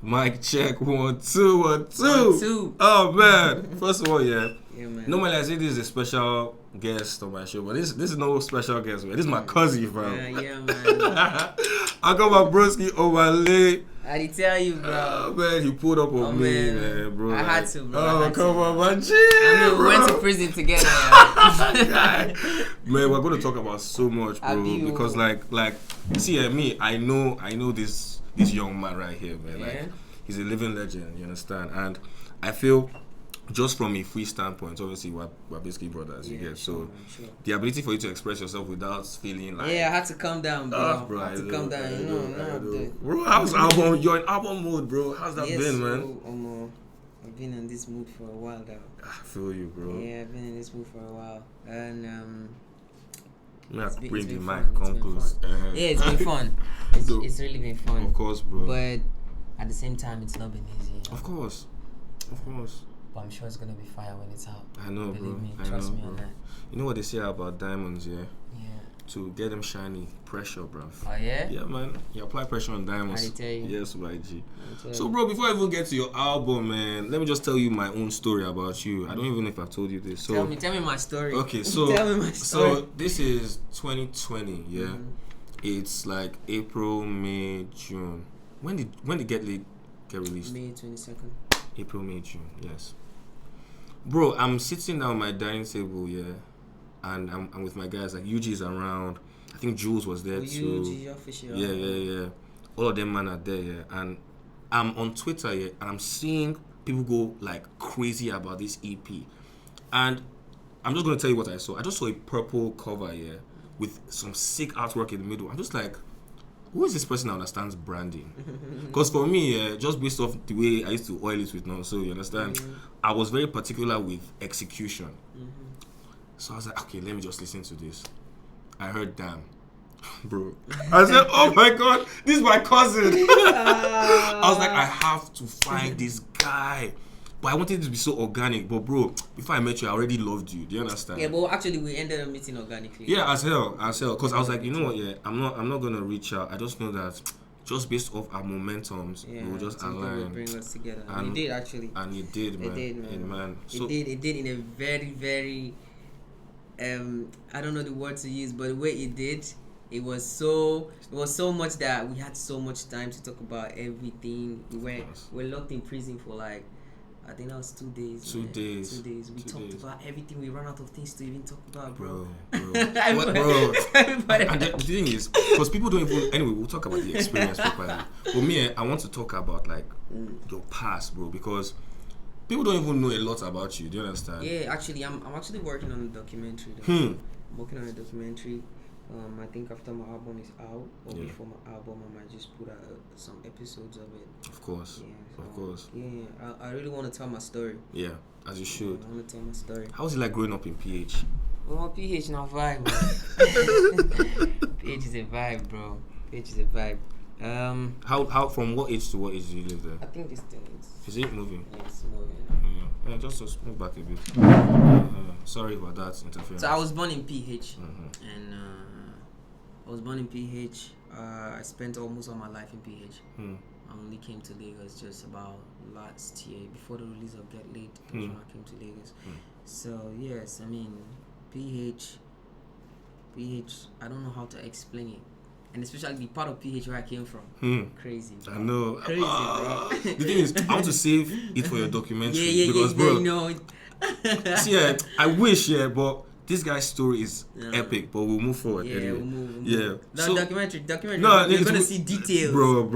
Mic check, 1 2 1 2. 1 2. Oh man. First of all, yeah. Yeah, man. Normally I say this is a special guest on my show, but this is no special guest, man. This is my cousin, bro. Yeah, man. I got my broski Omah. I did tell you, bro. Oh man, he pulled up on me, man, bro. I had to, bro. Oh, come on, my G. I mean, we went to prison together. Yeah. Man, we're going to talk about so much, bro. Abiu. Because like, see, me, I know this young man right here, man. Yeah. Like, he's a living legend. You understand? And I feel, just from a free standpoint, obviously we're basically brothers. You get so sure. the ability for you to express yourself without feeling like I had to calm down, bro. bro, I had to calm down. You know, bro. How's album? You're in album mode, bro. How's that been, man? So, I've been in this mood for a while now. I feel you, bro. Yeah, I've been in this mood for a while, and You have to bring the mic, fun. come close. Yeah, it's been fun. It's really been fun. Of course, bro. But at the same time, it's not been easy. Of course. But I'm sure it's gonna be fire when it's out. I know, Believe bro. me, I trust know, me bro. on that. You know what they say about diamonds, yeah? Yeah. To get them shiny, pressure, bro. Oh yeah? Yeah, man. You apply pressure on diamonds. I tell you. Yes, my G. I So, bro, before I even get to your album, man, let me just tell you my own story about you. I don't even know if I've told you this. So, tell me my story. Okay, so tell me my story. So this is 2020, yeah. Mm-hmm. It's like April, May, June. When did Get Lit get released? May 22nd. April, May, June. Yes. Bro, I'm sitting down at my dining table, yeah, and I'm with my guys. Like UG is around. I think Jules was there too. UG official. Yeah. All of them man are there, yeah. And I'm on Twitter, yeah, and I'm seeing people go like crazy about this EP. And I'm just gonna tell you what I saw. I just saw a purple cover, yeah, with some sick artwork in the middle. I'm just like, who is this person that understands branding? Because for me, just based off the way I used to oil it with now, so you understand, I was very particular with execution. So I was like, okay, let me just listen to this. I heard damn. Bro. I said, oh my god, this is my cousin. I was like, I have to find this guy. But I wanted it to be so organic. But bro, before I met you, I already loved you. Do you understand? Yeah, but actually we ended up meeting organically. Yeah, as hell. Because I was like, you know what, yeah, I'm not gonna reach out. I just know that just based off our momentums, we will just align. Will bring us together. And it did actually. And it did, man. It did in a very, very I don't know the word to use, but the way it did, it was so much that we had so much time to talk about everything. We're locked in prison for like, I think that was 2 days. 2 days. 2 days. We talked about everything. We ran out of things to even talk about, bro. Bro. And the thing is, because people don't even. Anyway, we'll talk about the experience properly. But me, I want to talk about like your past, bro, because people don't even know a lot about you. Do you understand? Yeah, actually, I'm actually working on a documentary. I'm working on a documentary. I think after my album is out, or before my album, I might just put out some episodes of it. Of course. Yeah, of course. Yeah, I really want to tell my story. Yeah, as you should. I want to tell my story. How was it like growing up in PH? Well, PH not vibe, bro. PH is a vibe, bro. PH is a vibe. How from what age to what age do you live there? I think this thing is it moving? Yeah, it's moving. Yeah, just move back a bit. Sorry about that interference. So I was born in PH, and I was born in PH. I spent almost all my life in PH. I only came to Lagos just about last year, before the release of Get Lit. That's when I came to Lagos. So yes, I mean PH. I don't know how to explain it. And especially the part of PH where I came from. Crazy, bro. I know. Crazy, bro. The thing is, I want to save it for your documentary. Yeah, bro, you know. See, I wish, but this guy's story is epic. But we'll move forward. Yeah, anyway. we'll move. Yeah. So, documentary. No, you're gonna see details. Bro.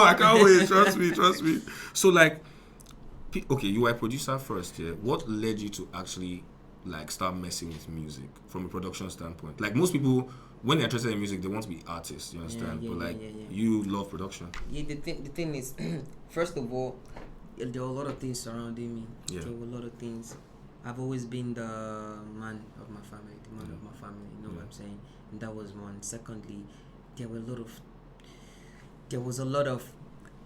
I can't wait. Trust me. So like, okay, you were a producer first. Yeah. What led you to actually like start messing with music from a production standpoint? Like most people, when they're interested in music, they want to be artists, you understand? You love production. Yeah, the thing is, first of all, there were a lot of things surrounding me. Yeah. There were a lot of things. I've always been the man of my family, of my family, you know what I'm saying? And that was one. Secondly, there was a lot of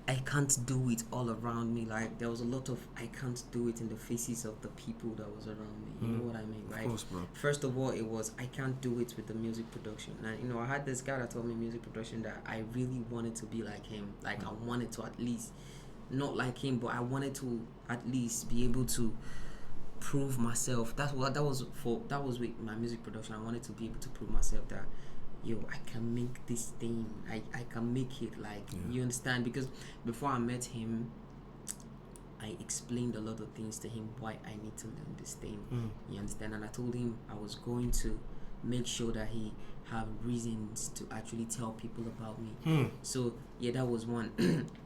I can't do it all around me. Like there was a lot of I can't do it in the faces of the people that was around me. You know what I mean, right? Of course, bro. First of all, it was I can't do it with the music production. And you know, I had this guy that told me music production that I really wanted to be like him. Like I wanted to at least not like him, but I wanted to at least be able to prove myself. That was with my music production. I wanted to be able to prove myself that I can make this thing. I can make it. Like you understand? Because before I met him, I explained a lot of things to him why I need to learn this thing. You understand? And I told him I was going to make sure that he have reasons to actually tell people about me. So that was one.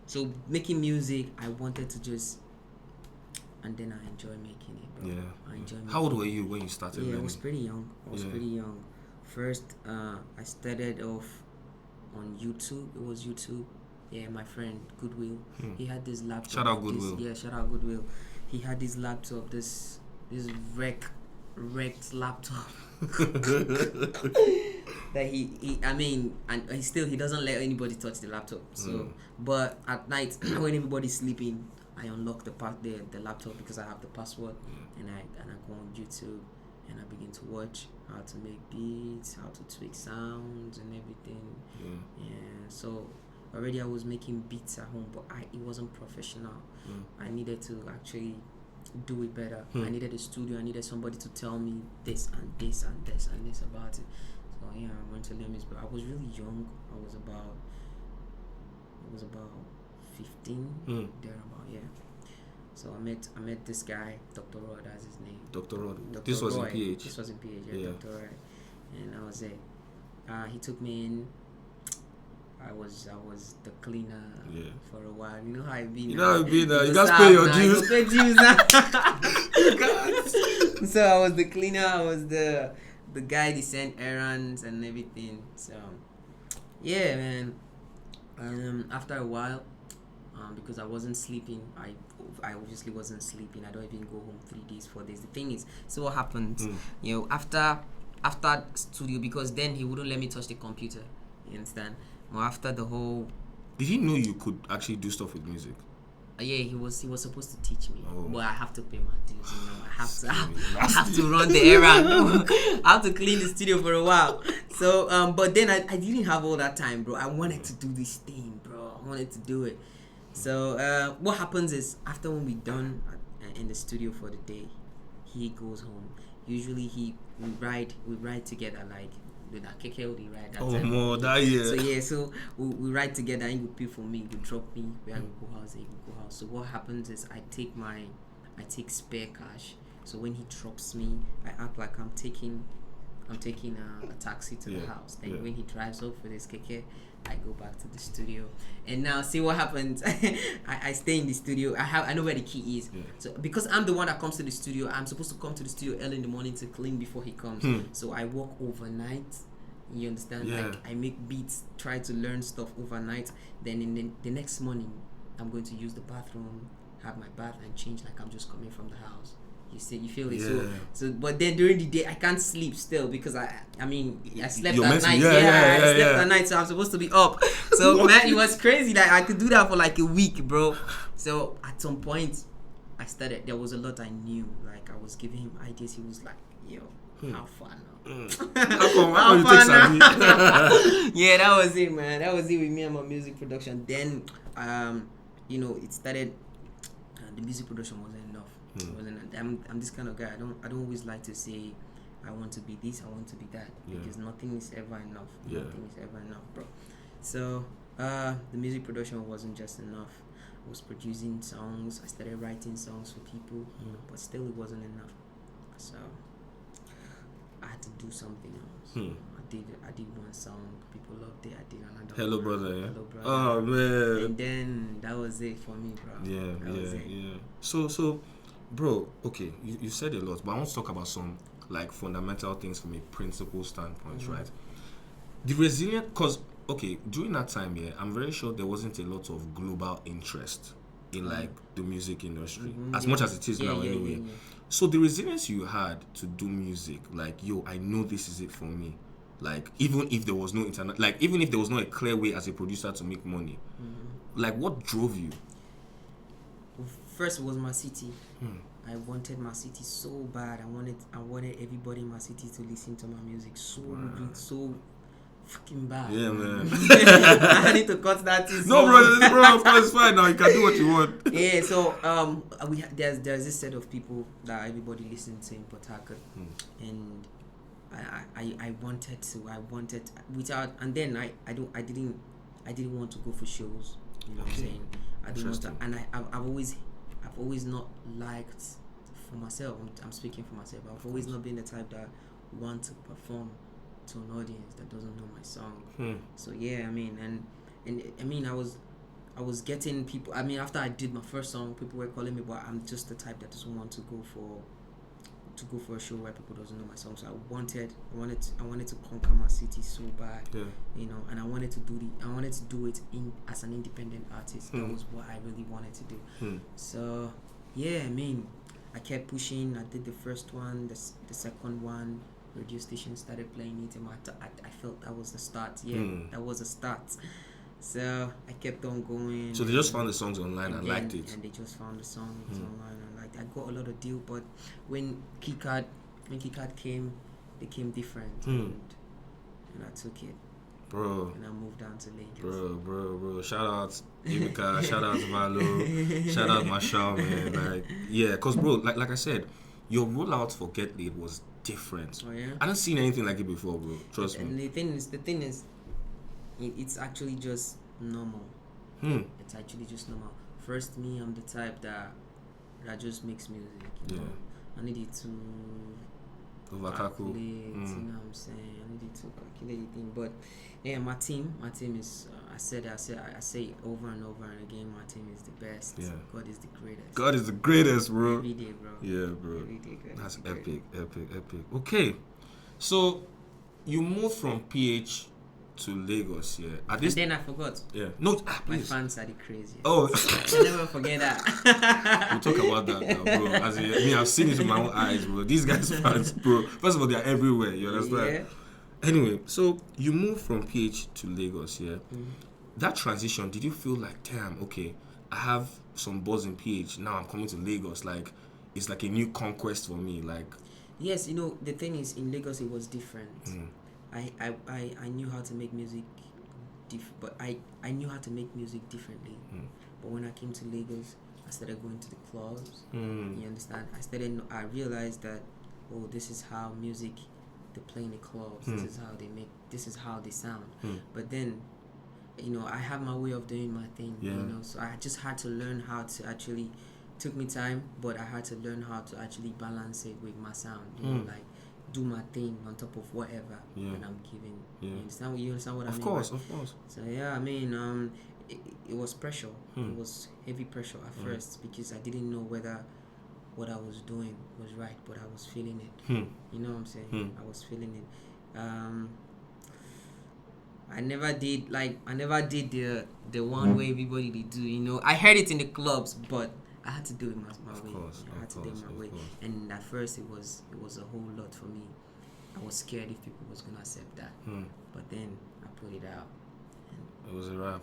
So making music, I wanted to just, and then I enjoy making it, bro. I enjoy making How old were you when you started learning? I was pretty young. Pretty young. First, I started off on YouTube. It was YouTube. Yeah, my friend Goodwill. He had this laptop. Shout out Goodwill. Shout out Goodwill. He had this laptop. This wrecked laptop. That he doesn't let anybody touch the laptop. So, but at night when everybody's sleeping, I unlock the laptop because I have the password, and I go on YouTube and I begin to watch how to make beats, how to tweak sounds and everything. So already I was making beats at home, but it wasn't professional. I needed to actually do it better. I needed a studio. I needed somebody to tell me this and this and this and this about it. So I went to learn this, but I was really young. I was about 15 thereabout. So I met this guy, Dr. Rod, that's his name. Dr. Rod. Dr. This was Roy. in PH. This was in PH, Dr. Rod. And I was he took me in. I was the cleaner for a while. You know how it be. You guys pay your dues. Pay dues So I was the cleaner. I was the guy that sent errands and everything. So yeah, man. After a while, because I wasn't sleeping, I obviously wasn't sleeping. I don't even go home 3 days, 4 days. The thing is, so what happens? After studio, because then he wouldn't let me touch the computer. You understand? Well, after the whole, did he know you could actually do stuff with music? He was supposed to teach me, but I have to pay my dues. I I have to run the errand. I have to clean the studio for a while. So, but then I didn't have all that time, bro. I wanted to do this thing, bro. I wanted to do it. So, what happens is after when we done in the studio for the day, he goes home. Usually, we ride together, like. With our keke, we ride. More that year. So we ride together. He would pay for me. He would drop me where I would go house. He would go house. So what happens is I take spare cash. So when he drops me, I act like I'm taking a taxi to the house. Then when he drives off with his keke, I go back to the studio. And now see what happens. I stay in the studio. I know where the key is. So because I'm the one that comes to the studio, I'm supposed to come to the studio early in the morning to clean before he comes. So I work overnight. You understand? Like I make beats, try to learn stuff overnight. Then in the next morning, I'm going to use the bathroom, have my bath and change like I'm just coming from the house. You feel it. So but then during the day I can't sleep still because I slept at night. I slept at night, so I'm supposed to be up. So man, it was crazy that I could do that for like a week, bro. So at some point I started, there was a lot I knew. Like I was giving him ideas. He was like, how fun how you take Sabi? That was it, man. That was it with me and my music production. Then it started. The music production wasn't enough. I'm this kind of guy. I don't always like to say I want to be this, I want to be that, because nothing is ever enough. Nothing is ever enough, bro. So the music production wasn't just enough. I was producing songs. I started writing songs for people, but still it wasn't enough. So I had to do something else. I did one song, people loved it. I did another. Hello brother, yeah. Hello brother. Oh man. And then that was it for me, bro. Yeah. So, bro, okay, you said a lot, but I want to talk about some like fundamental things from a principle standpoint, right? The resilient, because during that time, I'm very sure there wasn't a lot of global interest in like the music industry, as much as it is now anyway. Yeah. So the resilience you had to do music, like, I know this is it for me. Like, even if there was no internet, like, even if there was not a clear way as a producer to make money, Like, what drove you? First, it was my city. I wanted my city so bad. I wanted everybody in my city to listen to my music so fucking bad. Yeah, man. I need to cut that. No, bro, of course, it's fine now. You can do what you want. Yeah, so there's this set of people that everybody listens to in Port Harcourt, and I wanted without, and then I didn't want to go for shows. You know what I'm saying? I didn't want to, and I've always not liked for myself. I'm speaking for myself. I've always not been the type that want to perform to an audience that doesn't know my song. So yeah, I mean, and I mean, I was getting people. I mean, after I did my first song, people were calling me, but I'm just the type that doesn't want to go for a show where people doesn't know my song. So I wanted to conquer my city so bad, you know, and I wanted to do it as an independent artist. That was what I really wanted to do. So yeah, I mean, I kept pushing. I did the first one, the second one. Radio station started playing it, and I felt that was the start. That was a start. So I kept on going. So they just found the songs online and liked it. And they just found the songs online and liked it. I got a lot of deal, but when Keycard came, they came different, and I took it. Bro. And I moved down to Lagos. Bro. Shout out Ibika, shout out Valo, shout out Marshall, man. Like, yeah, cause bro, like I said, your rollout for Get Laid was different. Oh yeah. I haven't seen anything like it before, bro. Trust me. And the thing is, it's actually just normal. It's actually just normal. First, me, I'm the type that just makes music. You know? I needed to calculate. You know what I'm saying? I needed to calculate anything. But yeah, my team is. I say it over and over and again. My team is the best. Yeah. God is the greatest. God is the greatest, bro. Every day, bro. Yeah, bro. Every day, God. That's epic. Okay, so you moved from PH to Lagos, yeah. And then I forgot. Yeah. No, my please. fans are the craziest. Oh, I never forget that. We'll talk about that now, bro. As in, I mean, I've seen it with my own eyes, bro. These guys fans, bro. First of all, they are everywhere. You understand? Yeah. Anyway, so you moved from PH to Lagos, yeah. That transition, did you feel like, damn, okay, I have some buzz in PH. Now I'm coming to Lagos. Like, it's like a new conquest for me. Like, yes, you know, the thing is, in Lagos it was different. I knew how to make music, but I knew how to make music differently. But when I came to Lagos, I started going to the clubs. You understand? I realized that, oh, this is how music they play in the clubs. This is how they sound. But then, you know, I have my way of doing my thing. You know, so I just had to learn how to actually. Took me time, but I had to learn how to actually balance it with my sound. You know, like do my thing on top of whatever that I'm giving. You understand what I mean? Of course. So yeah, I mean, it was pressure. It was heavy pressure at first because I didn't know whether what I was doing was right, but I was feeling it. You know what I'm saying? I was feeling it. I never did the one way everybody they do. You know, I heard it in the clubs, but I had to do it my way. I had to do it my way. And at first it was a whole lot for me. I was scared if people was gonna accept that. But then I put it out. It was a wrap.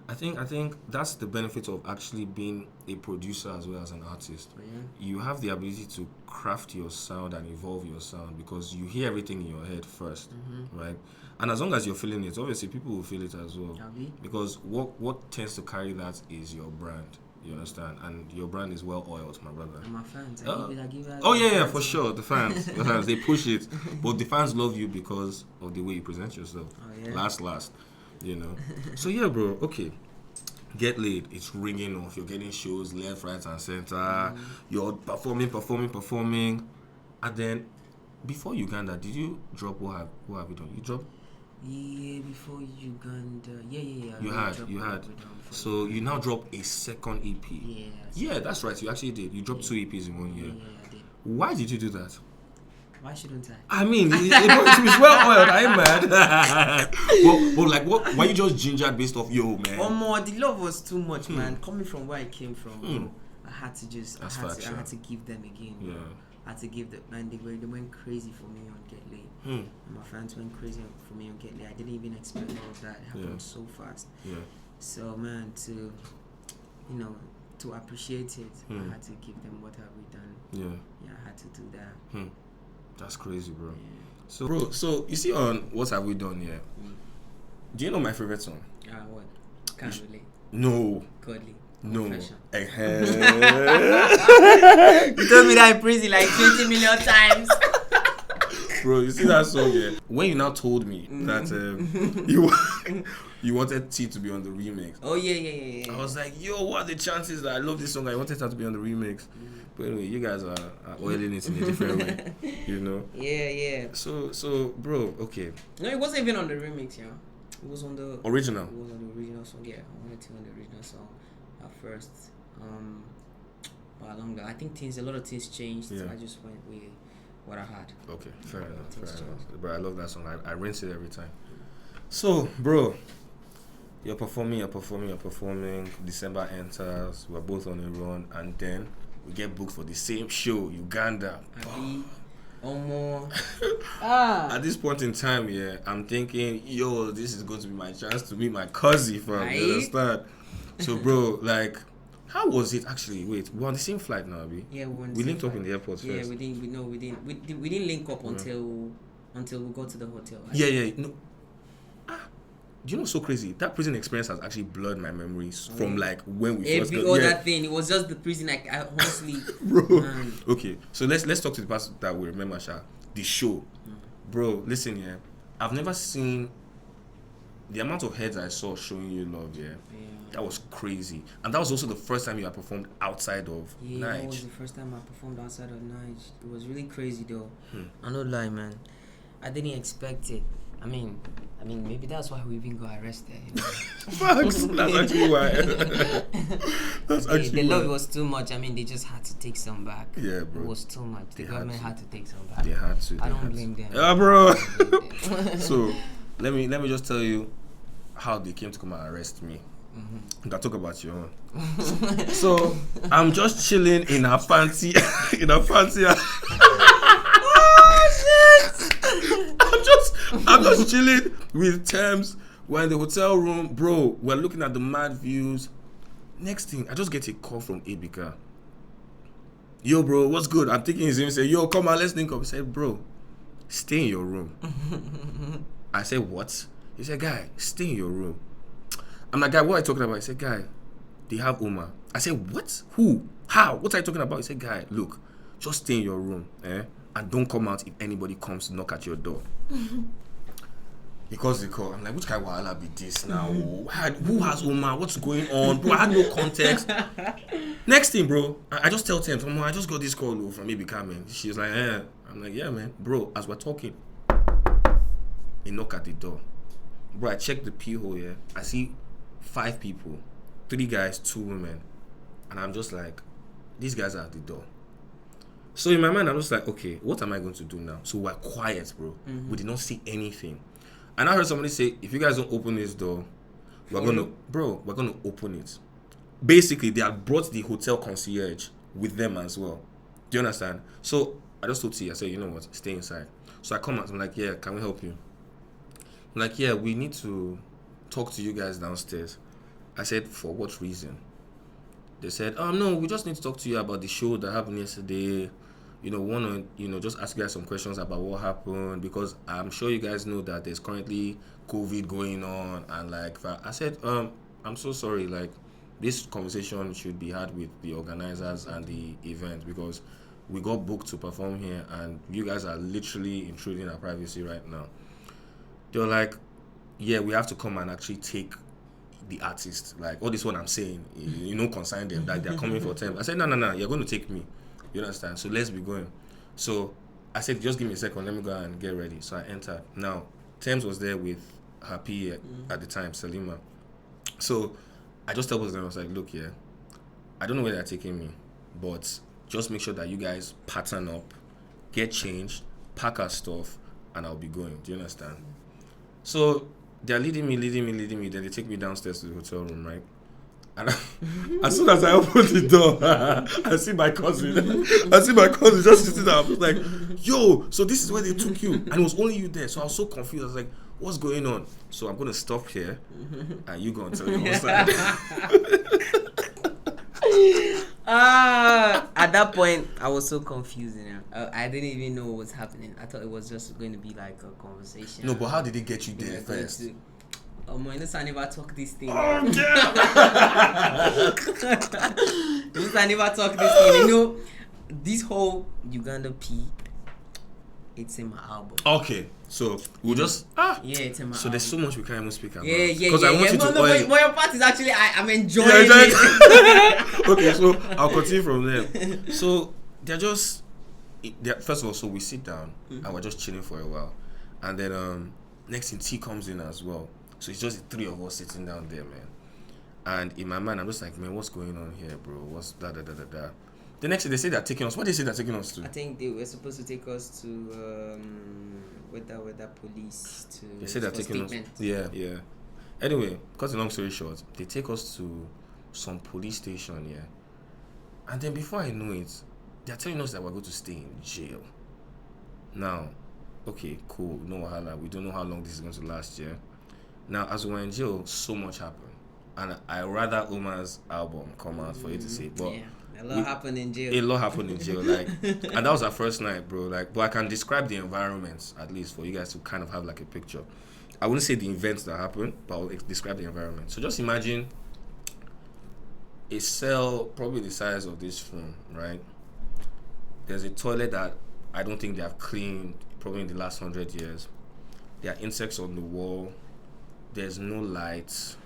I think that's the benefit of actually being a producer as well as an artist. You have the ability to craft your sound and evolve your sound because you hear everything in your head first, right? And as long as you're feeling it, obviously people will feel it as well. Because what tends to carry that is your brand. You understand? And your brand is well oiled, my brother. And my fans. For sure. The fans. They push it. But the fans love you because of the way you present yourself. Last. You know. So yeah, bro. Okay. Get Laid. It's ringing off. You're getting shows left, right, and center. You're performing. And then, before Uganda, did you drop what have you done? You dropped? Yeah, before Uganda. Yeah. You had. So you now drop a second EP. Yeah, that's right. You actually did. You dropped 2 EPs in 1 year. Yeah, I did. Why did you do that? Why shouldn't I? I mean, it's well oiled. I'm mad. well, like, what? Why you just gingered based off man? Omah, the love was too much, man. Coming from where I came from, I had to I had to give them again. Yeah. I had to give them, and they went crazy for me on Get Laid. And my fans went crazy for me on Get Laid. I didn't even expect all of that. It happened so fast. Yeah. So man, to appreciate it, I had to give them what have we done. Yeah, I had to do that. That's crazy, bro. Yeah. So you see on What Have We Done here? Do you know my favorite song? What? Can't relate. No. Godly. No. Confession. You told me that in prison like 20 million times. Bro, you see that song, yeah? When you now told me that you wanted T to be on the remix. Oh, yeah. I was like, yo, what are the chances that I love this song? I wanted her to be on the remix. But anyway, you guys are oiling it in a different way, you know? Yeah. So, bro, okay. No, it wasn't even on the remix, yeah. It was on the original. It was on the original song, yeah. I wanted to on the original song at first. But along that, I think a lot of things changed. Yeah. I just went with what I had. Okay, fair enough. But I love that song. I rinse it every time. So, bro, you're performing. December enters. We're both on a run, and then we get booked for the same show, Uganda. Omah. At this point in time, yeah, I'm thinking, yo, this is going to be my chance to meet my cousin, fam. Right? You understand? So, bro, like, how was it actually? Wait, we're on the same flight now, Abi? Yeah, we linked up in the airport first. Yeah, we didn't link up until we got to the hotel. Yeah. No. Do you know what's so crazy? That prison experience has actually blurred my memories from like when we first got. Every other thing, it was just the prison. I honestly, bro. Man. Okay, so let's talk to the part that we remember, Sha. The show, bro. Listen, yeah, I've never seen the amount of heads I saw showing you love. Yeah, that was crazy, and that was also the first time you had performed outside of Niger. That was the first time I performed outside of Niger. It was really crazy though. I don't lie, man. I didn't expect it. I mean, maybe that's why we even got arrested. You know? Facts. That's actually why. The love was too much. I mean, they just had to take some back. Yeah, bro. It was too much. The government had to take some back. They had to. I don't blame them. Yeah, bro. So, let me just tell you how they came to come and arrest me. I talk about your own. So, I'm just chilling in a fancy. I'm just chilling with Thames. We're in the hotel room, bro. We're looking at the mad views. Next thing, I just get a call from Abika. Yo, bro, what's good? I'm taking his name and say, yo, come on, let's link up. He said, bro, stay in your room. I said, what? He said, guy, stay in your room. I'm like, guy, what are you talking about? He said, guy, they have Omah. I said, what? Who? How? What are you talking about? He said, guy, look, just stay in your room, and don't come out if anybody comes to knock at your door. He calls the call. I'm like, which kind of wahala be this now? Who has Omah? What's going on? Bro, I had no context. Next thing, bro, I just tell Tim, I just got this call from maybe Carmen. She's like, I'm like, yeah, man. Bro, as we're talking, he knock at the door. Bro, I check the pee hole here. I see 5 people, 3 guys, 2 women. And I'm just like, these guys are at the door. So in my mind, I'm just like, okay, what am I going to do now? So we're quiet, bro. We did not see anything. And I heard somebody say, if you guys don't open this door, we're gonna open it. Basically, they had brought the hotel concierge with them as well. Do you understand? So I just told T, I said, you know what, stay inside. So I come out, I'm like, yeah, can we help you? I'm like, yeah, we need to talk to you guys downstairs. I said, for what reason? They said, no, we just need to talk to you about the show that happened yesterday. We want to, just ask you guys some questions about what happened, because I'm sure you guys know that there's currently COVID going on. And I said, I'm so sorry, this conversation should be had with the organizers and the event, because we got booked to perform here and you guys are literally intruding our privacy right now. They were like, yeah, we have to come and actually take the artist. All this what I'm saying, consign them, that they're coming for time. I said, no, you're going to take me. You understand? So let's be going. So I said, just give me a second, let me go and get ready. So I entered. Now, Thames was there with her PA at the time, Salima. So I just told them, I was like, look, yeah, I don't know where they're taking me, but just make sure that you guys pattern up, get changed, pack our stuff, and I'll be going. Do you understand? So they're leading me. Then they take me downstairs to the hotel room, right? And as soon as I open the door, I see my cousin just sitting there. I was like, yo, so this is where they took you. And it was only you there. So I was so confused. I was like, what's going on? So I'm going to stop here, and you go and tell your side. At that point, I was so confused. I didn't even know what was happening. I thought it was just going to be like a conversation. No, but how did it get you there first? I never talk this thing. Oh, yeah. I never talk this thing. This whole Uganda P, it's in my album. Okay, so we'll just yeah, it's in my so album. there's so much we can't even speak about. Yeah. Because I want you to but your part is actually I'm enjoying it. Okay, so I'll continue from there. So first of all, so we sit down and we're just chilling for a while, and then next thing T comes in as well. So it's just the three of us sitting down there, man. And in my mind, I'm just like, man, what's going on here, bro? What's da. The next thing they say they're taking us. What did they say they're taking us to? I think they were supposed to take us to with that police to. They said they're taking us. Yeah. Anyway, cut a long story short, they take us to some police station, yeah. And then before I know it, they're telling us that we're going to stay in jail. Now, okay, cool, no wahala. We don't know how long this is going to last, yeah. Now, as we were in jail, so much happened. And I rather Omah's album come out for you to see. But a lot happened in jail. A lot happened in jail, like, and that was our first night, bro. Like, but I can describe the environment at least for you guys to kind of have like a picture. I wouldn't say the events that happened, but I'll describe the environment. So just imagine a cell probably the size of this room, right? There's a toilet that I don't think they have cleaned probably in the last 100 years. There are insects on the wall. There's no lights.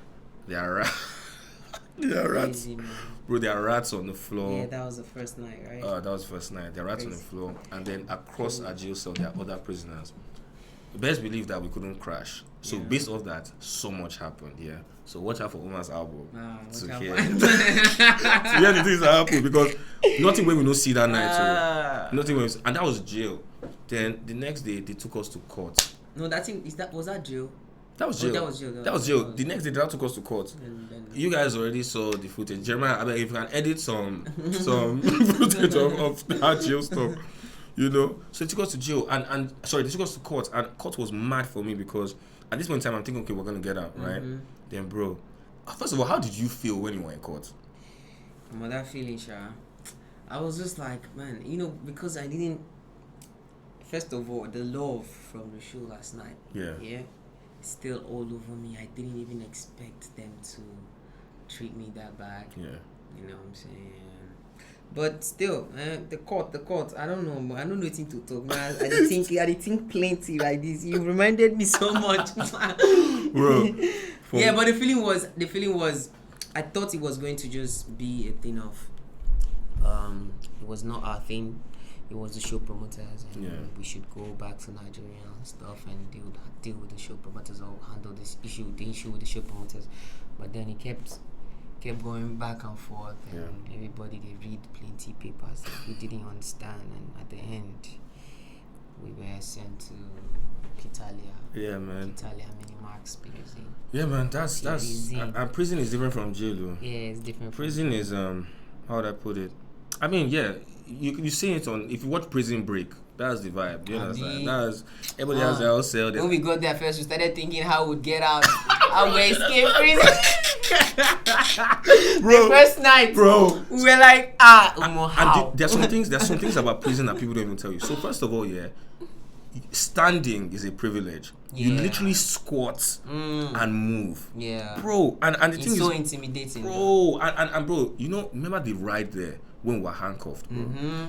There are rats. Bro, there are rats on the floor. Yeah, that was the first night, right? That was the first night. There are rats on the floor. And then across our jail cell, there are other prisoners. Best believe that we couldn't crash. So based off that, so much happened, yeah. So watch out for Omah's album to hear the things that happened, because nothing when we don't see that night. Nothing when and that was jail. Then the next day they took us to court. No, was that jail? That was jail. That was jail. The next day they took us to court. You guys already saw the footage. Jeremiah, I mean, if you can edit some footage of that jail stuff. So they took us to jail and they took us to court, and court was mad for me because at this point in time I'm thinking, okay, we're gonna get out, right? Then, bro, first of all, how did you feel when you were in court? That feeling, I was just like, man, because I didn't. First of all, the love from the show last night, still all over me. I didn't even expect them to treat me that bad. Yeah, you know what I'm saying. But still, the court. I don't know. I don't know anything to talk. Man, I think plenty like this. You reminded me so much, bro. Yeah, but the feeling was, I thought it was going to just be a thing of, it was not our thing. It was the show promoters, and we should go back to Nigeria and stuff, and they would deal with the show promoters or handle the issue with the show promoters. But then it kept going back and forth, and everybody, they read plenty papers that we didn't understand, and at the end we were sent to Italia. Yeah, man. Italia Minimax PhD. Yeah, man. That's and prison is different from jail, though. Yeah, it's different. Prison is how would I put it? I mean, yeah, you see it on, if you watch Prison Break. That's the vibe. You understand? That's everybody has their own cell. When we got there first, we started thinking how we'd get out, how we escape prison. Bro, the first night, bro, we were like, how? And there's some things about prison that people don't even tell you. So first of all, standing is a privilege. You literally squat and move. Yeah, bro. And the thing is so intimidating, bro. And bro, remember the ride there when we were handcuffed, bro.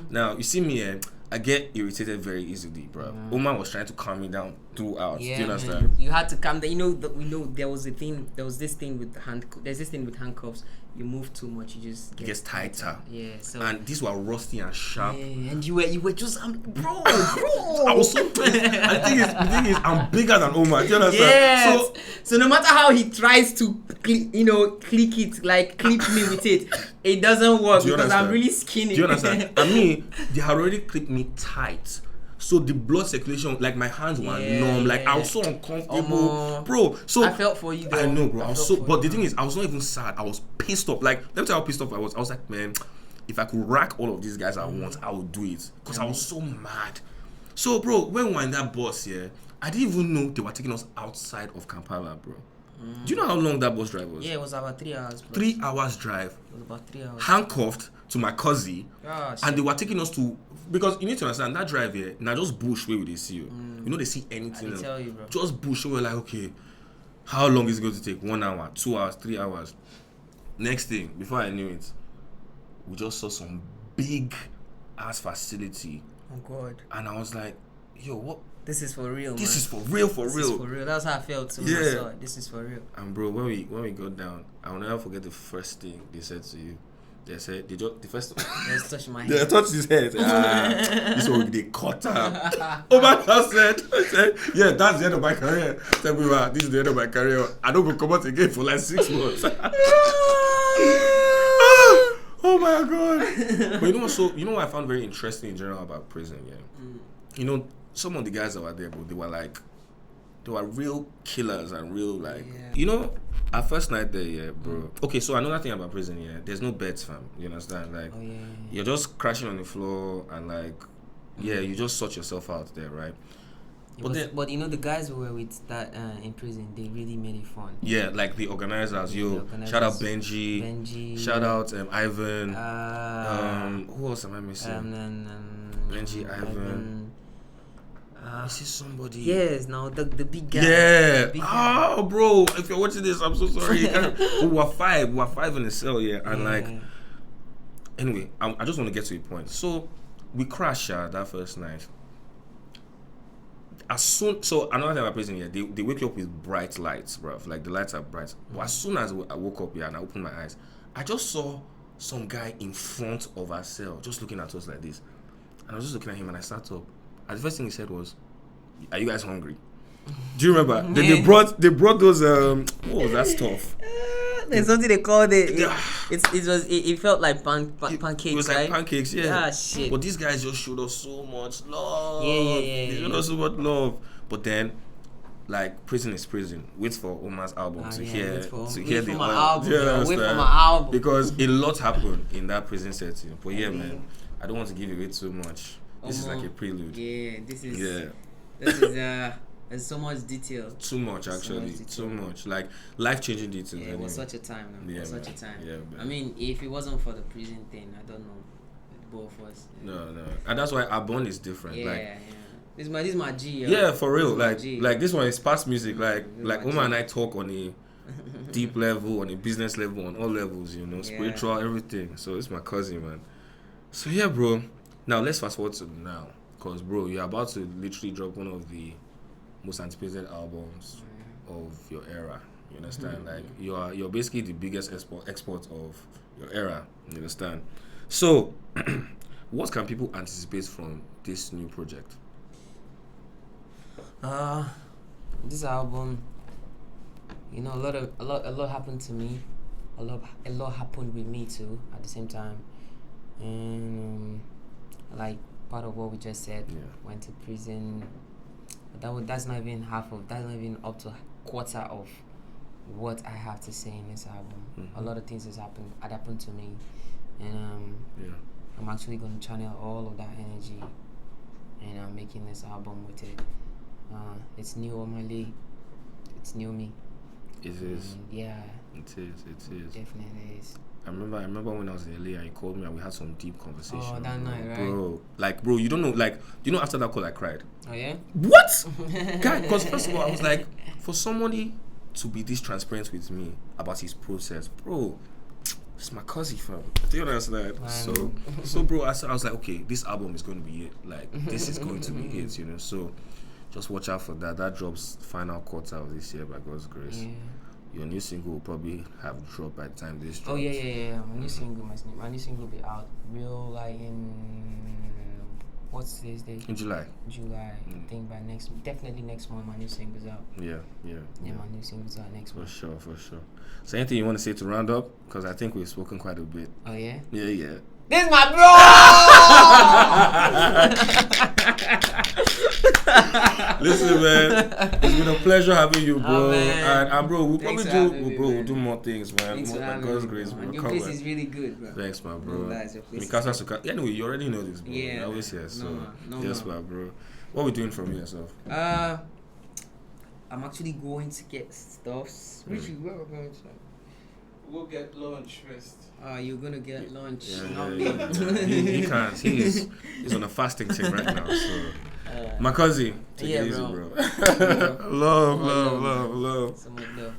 Now you see me, I get irritated very easily, bro. Omah was trying to calm me down throughout. Do you understand? Man. You had to calm down. We know there's this thing with handcuffs. You move too much, you just it gets tighter. Yeah. So and these were rusty and sharp. Yeah, and you were just bro. I was so pissed. And the thing is, I'm bigger than Omah. Do you understand? Yes. So no matter how he tries to click it, like clip me with it, it doesn't work because I'm really skinny. Do you understand? I mean, they had already clipped me tight. So the blood circulation, like my hands were numb, like I was so uncomfortable, bro. So I felt for you, though. I know, bro. I was so, but the thing is, I was not even sad. I was pissed off. Like, let me tell you how pissed off I was. I was like, man, if I could rack all of these guys at once, I would do it, because I was so mad. So, bro, when we were in that bus, I didn't even know they were taking us outside of Kampala, bro. Do you know how long that bus drive was? Yeah, it was about 3 hours. Plus. 3 hours drive. It was about 3 hours. Handcuffed to my cousin. Oh, and they were taking us to, because you need to understand that drive here, now just bush where they see you. You know they see anything. I tell you, bro. Just bush. So we're like, okay, how long is it going to take? 1 hour, 2 hours, 3 hours. Next thing, before I knew it, we just saw some big ass facility. Oh God. And I was like, yo, what? This is for real, This man. is for real, This is for real. That's how I felt when I saw it. This is for real. And bro, when we got down, I'll never forget the first thing they said to you. They said, the first Let's touch my they head. touched his head. This one they cut up. Omah said, yeah, that's the end of my career. Tell me, this is the end of my career. I don't go come out again for like 6 months. Oh my God. But you know what I found very interesting in general about prison, yeah? You know, some of the guys that were there, bro, they were real killers and real, like, you know, our first night there, yeah, bro. Okay, so another thing about prison, yeah, there's no beds, fam. You understand? Like, you're just crashing on the floor and, like, you just sort yourself out there, right? But you know, the guys who were with that in prison, they really made it fun. Yeah, like the organizers, shout out Benji, shout out Ivan, who else am I missing? Benji, Ivan. This is somebody. Yes, now the big guy. Yeah. Big guy. Oh, bro, if you're watching this, I'm so sorry. We were five in the cell, yeah, and like. Anyway, I just want to get to a point. So we crashed that first night. So another thing about prison here, they wake you up with bright lights, bro. Like the lights are bright. But as soon as I woke up here and I opened my eyes, I just saw some guy in front of our cell, just looking at us like this. And I was just looking at him and I sat up. And the first thing he said was, "Are you guys hungry?" Do you remember? They brought those what was that stuff? There's something they called it. It felt like pancakes. It was like pancakes, yeah. Ah, shit. But these guys just showed us so much love. Yeah. They showed us so much love. But then, like, prison is prison. Wait for Omah's album to hear the album. Wait for my album. Because a lot happened in that prison setting. But yeah, man, I don't want to give away too much. This is like a prelude. Yeah, this is there's so much detail. Too much, actually. Too much. Like, life-changing details. Yeah, it was such a time, man. Yeah, it was such a time. Yeah, I mean, if it wasn't for the prison thing, I don't know. Both of us. No. And that's why our bond is different. Yeah. This is my G. Yeah, for real. Like this one is past music. Like Omah and I talk on a deep level, on a business level, on all levels, you know, spiritual, everything. So it's my cousin, man. So yeah, bro. Now let's fast forward to now. Because, bro, you're about to literally drop one of the most anticipated albums of your era. You understand? Like you're basically the biggest export of your era. You understand? So what can people anticipate from this new project? This album, you know, a lot happened to me. A lot happened with me too at the same time. And like part of what we just said, went to prison. But that's not even up to a quarter of what I have to say in this album. A lot of things had happened to me, and I'm actually going to channel all of that energy, and I'm making this album with it. It's new Omah. It's new me. It is. Yeah. It is. Definitely is. I remember when I was in LA and you called me and we had some deep conversation. Oh, that night, right? Bro, you don't know, after that call I cried. Oh, yeah? What? Guy, because first of all, I was like, for somebody to be this transparent with me about his process, bro, it's my cousin, fam. Do you understand? So, bro, I was like, okay, this album is going to be it. Like, this is going to be it, you know? So, just watch out for that. That drops final quarter of this year by God's grace. Yeah. Your new single will probably have dropped by the time this drops. Oh yeah. My new single will be out like in what's today's date? In July. I think by definitely next month my new single's out. Yeah. My new single's out next month. For sure. So anything you want to say to round up? Because I think we've spoken quite a bit. Oh yeah? Yeah. This is my bro! Listen, man, it's been a pleasure having you, bro. Oh, and bro, we'll probably do more things, man. More by God's grace, bro. Your place is really good, bro. Thanks, my bro. Anyway, you already know this, bro. Yeah. I always say so. No, yes, my bro. What are we doing from here, yourself? I'm actually going to get stuffs. Richie, where are we going to? We'll get lunch first. You're gonna get lunch. Yeah, Not yeah, me. yeah. He can't. He's on a fasting thing right now. So, my cousin, take it easy, bro. bro. Yeah. love. So much love.